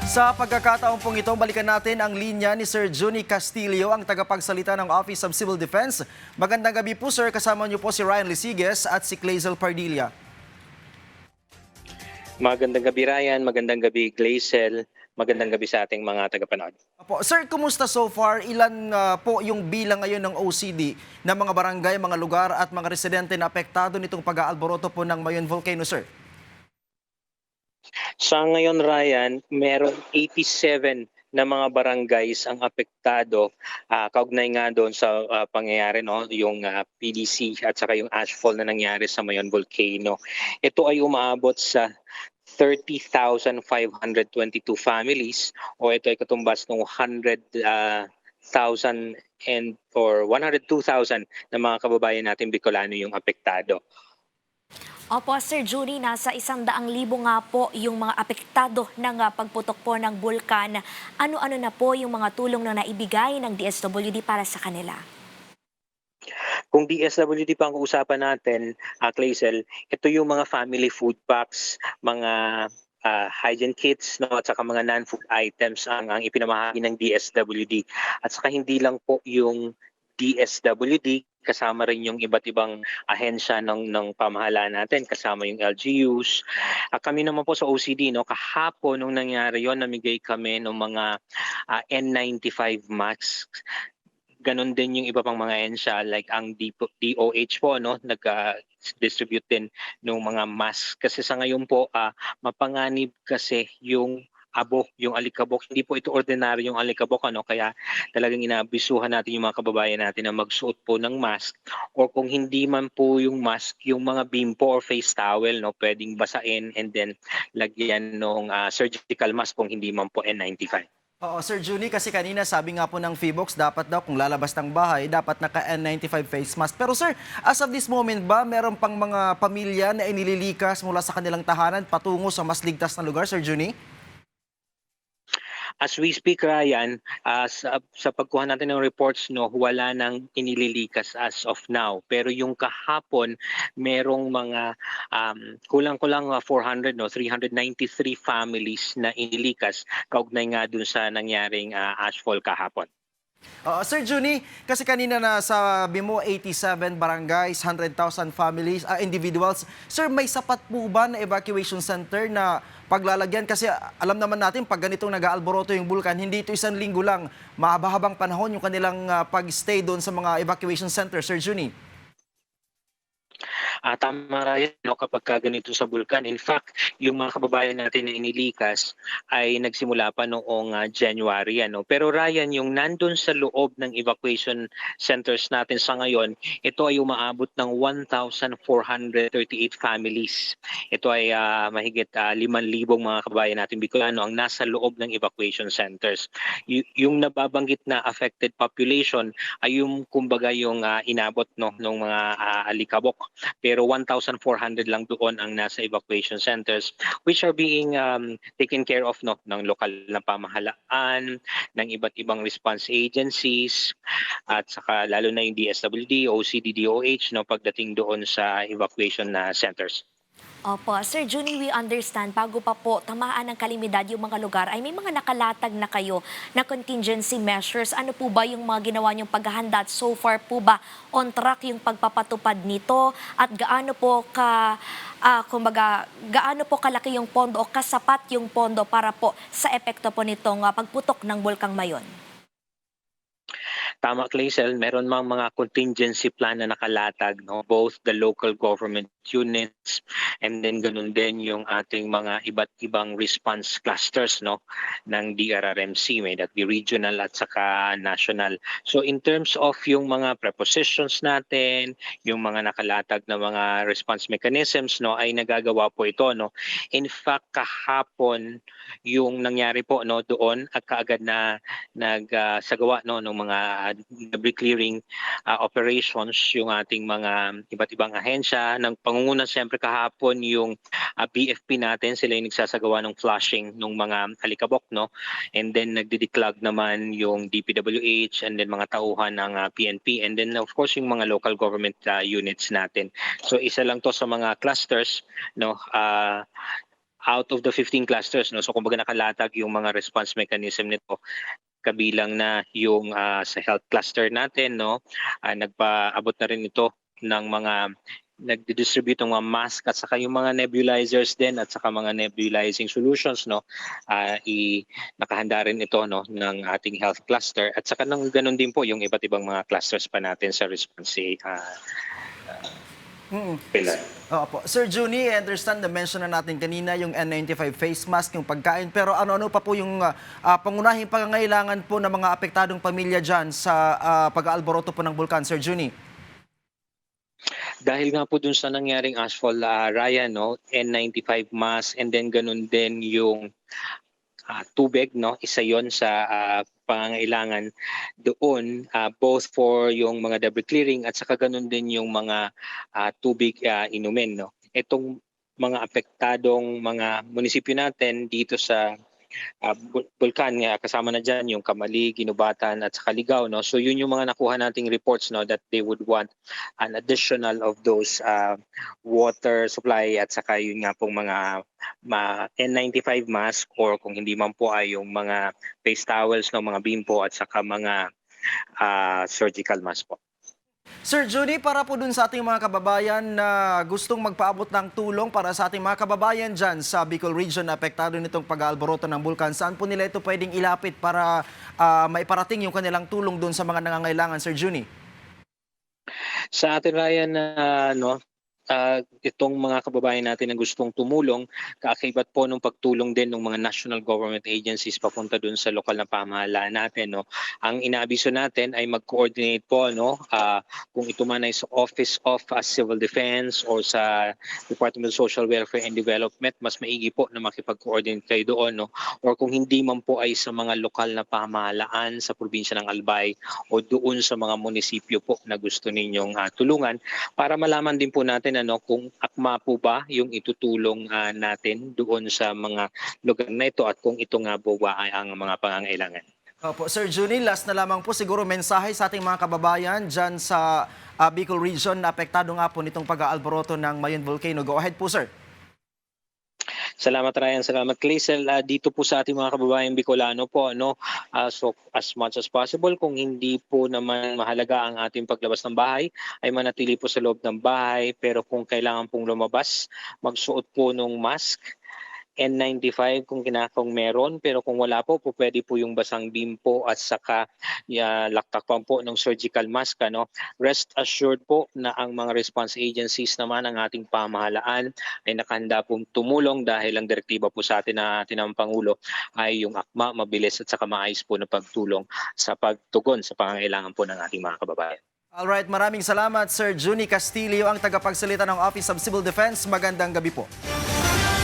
Sa pagkakataon pong ito, balikan natin ang linya ni Sir Juni Castillo, ang tagapagsalita ng Office of Civil Defense. Magandang gabi po sir, kasama niyo po si Ryan Lisiges at si Clazel Pardilla. Magandang gabi Ryan, magandang gabi Glazel, magandang gabi sa ating mga tagapanood. Opo. Sir, kumusta so far? Ilan po yung bilang ngayon ng OCD na mga barangay, mga lugar at mga residente na apektado nitong pag-aalboroto po ng Mayon Volcano, sir? Sa ngayon Ryan, meron 87 na mga barangays ang apektado kaugnay nga doon sa pangyayari yung PDC at saka yung ashfall na nangyari sa Mayon Volcano. Ito ay umaabot sa 30,522 families o ito ay katumbas ng 100,000 or 102,000 na mga kababayan natin Bicolano yung apektado. Opo, Sir Judy, nasa 100,000 nga po yung mga apektado ng pagputok po ng bulkan. Ano-ano na po yung mga tulong na naibigay ng DSWD para sa kanila? Kung DSWD pa ang usapan natin, Clazel, ito yung mga family food packs, mga hygiene kits at saka mga non-food items ang ipinamahagi ng DSWD. At saka hindi lang po yung DSWD, kasama rin yung iba't ibang ahensya ng pamahalaan natin, kasama yung LGUs. Kami naman po sa OCD, kahapon nung nangyari yon, namigay kami ng mga N95 masks. Ganon din yung iba pang mga ahensya like ang DOH po, nag-distribute din ng mga mask. Kasi sa ngayon po, mapanganib kasi yung yung alikabok. Hindi po ito ordinaryo yung alikabok, kaya talagang inaabisuhan natin yung mga kababayan natin na magsuot po ng mask, or kung hindi man po yung mask, yung mga bimpo or face towel, pwedeng basain and then lagyan ng surgical mask kung hindi man po N95. Oo, Sir Juni, kasi kanina sabi nga po ng PHIVOLCS, dapat daw kung lalabas ng bahay, dapat naka N95 face mask. Pero sir, as of this moment ba, meron pang mga pamilya na inililikas mula sa kanilang tahanan patungo sa mas ligtas na lugar, Sir Juni? As we speak, Ryan, sa pagkuha natin ng reports, wala nang inililikas as of now. Pero yung kahapon, merong mga kulang-kulang 393 families na inilikas kaugnay nga dun sa nangyaring ashfall kahapon. Sir Juni, kasi kanina na sabi mo 87 barangays, 100,000 families, individuals. Sir, may sapat po ba na evacuation center na paglalagyan? Kasi alam naman natin pag ganitong nag-aalboroto yung bulkan, hindi ito isang linggo lang. Mahaba-habang panahon yung kanilang pag-stay doon sa mga evacuation center, Sir Juni. Tama Ryan, kapag ganito sa bulkan. In fact, yung mga kababayan natin na inilikas ay nagsimula pa noong January. Pero Ryan, yung nandun sa loob ng evacuation centers natin sa ngayon, ito ay umaabot ng 1,438 families. Ito ay mahigit 5,000 mga kababayan natin Bicolano ang nasa loob ng evacuation centers. Yung nababanggit na affected population ay yung kumbaga yung inabot ng mga alikabok. Pero 1,400 lang doon ang nasa evacuation centers which are being taken care of ng lokal na pamahalaan, ng iba't ibang response agencies at saka lalo na yung DSWD, OCD, DOH pagdating doon sa evacuation na centers. Opo, Sir Junie, we understand, bago pa po tamaan ng kalamidad yung mga lugar, ay may mga nakalatag na kayo na contingency measures. Ano po ba yung mga ginawa niyong paghahanda at so far po ba on track yung pagpapatupad nito? At gaano po gaano po kalaki yung pondo o kasapat yung pondo para po sa epekto po nitong pagputok ng Bulkang Mayon? Tama, Clazel, meron mga contingency plan na nakalatag, both the local government units and then ganun din yung ating mga iba't ibang response clusters ng DRRMC, may that be regional at saka national. So in terms of yung mga prepositions natin, yung mga nakalatag na mga response mechanisms ay nagagawa po ito. In fact, kahapon yung nangyari po doon at kaagad na nagsagawa ng mga debris clearing operations yung ating mga iba't ibang ahensya. Ng pangunguna siyempre kahapon yung BFP natin, sila yung nagsasagawa ng flushing ng mga alikabok, and then nagdideclog naman yung DPWH and then mga tauhan ng PNP and then of course yung mga local government units natin. So isa lang to sa mga clusters out of the 15 clusters, no? So kumbaga nakalatag yung mga response mechanism nito, kabilang na yung sa health cluster natin, no? Nagpaabot na rin ito ng mga nagdi-distribute ng mga mask at saka yung mga nebulizers din at saka mga nebulizing solutions, no? Nakahanda rin ito, no, ng ating health cluster at saka nang ganun din po yung iba't ibang mga clusters pa natin sa response pillar. Opo. Sir Juni, I understand na mention na natin kanina yung N95 face mask, yung pagkain. Pero ano-ano pa po yung pangunahing pangangailangan po ng mga apektadong pamilya dyan sa pag-aalboroto po ng bulkan, Sir Juni? Dahil nga po dun sa nangyaring asphalt, Ryan, no, N95 mask and then ganun din yung tubig, no, isa yon sa pangangailangan doon, both for yung mga debris clearing at saka ganun din yung mga tubig inumin, no. Itong mga apektadong mga munisipyo natin dito sa Bulkan, kasama na dyan yung Camali, Ginubatan at saka Ligao, no. So yun yung mga nakuha nating reports, no, that they would want an additional of those water supply at saka yun nga pong mga N95 mask or kung hindi man po ay yung mga face towels, no, mga bimpo at saka mga surgical mask po. Sir Juni, para po dun sa ating mga kababayan na gustong magpaabot ng tulong para sa ating mga kababayan dyan sa Bicol Region na apektado nitong pag-aalboroto ng bulkan, saan po nila ito pwedeng ilapit para maiparating yung kanilang tulong dun sa mga nangangailangan, Sir Juni? Sa atin, Ryan, itong mga kababayan natin na gustong tumulong, kaakibat po ng pagtulong din ng mga national government agencies papunta dun sa lokal na pamahalaan natin, no. Ang inaabiso natin ay mag-coordinate po, no, kung ito man ay sa Office of Civil Defense or sa Department of Social Welfare and Development, mas maigi po na makipag-coordinate kayo doon, no. Or kung hindi man po ay sa mga lokal na pamahalaan sa probinsya ng Albay o doon sa mga munisipyo po na gusto ninyong tulungan, para malaman din po natin kung akma po ba yung itutulong natin doon sa mga lugar na ito at kung ito nga po ba ay ang mga pangangailangan. Opo, Sir Juni, last na lamang po siguro mensahe sa ating mga kababayan dyan sa Bicol Region na apektado nga po nitong pag-aalboroto ng Mayon Volcano. Go ahead po, sir. Salamat, Ryan. Salamat, Clazel. Dito po sa ating mga kababayang Bicolano po, so as much as possible, kung hindi po naman mahalaga ang ating paglabas ng bahay, ay manatili po sa loob ng bahay. Pero kung kailangan pong lumabas, magsuot po ng mask, N95 kung meron, pero kung wala po, pwede po yung basang bimpo at saka laktakpan po ng surgical mask. Rest assured po na ang mga response agencies naman ng ating pamahalaan ay nakahanda pong tumulong dahil ang direktiba po sa atin ng Pangulo ay yung akma, mabilis at saka maayos po na pagtulong sa pagtugon sa pangangailangan po ng ating mga kababayan. Alright, maraming salamat Sir Juni Castillo, ang tagapagsalita ng Office of Civil Defense. Magandang gabi po.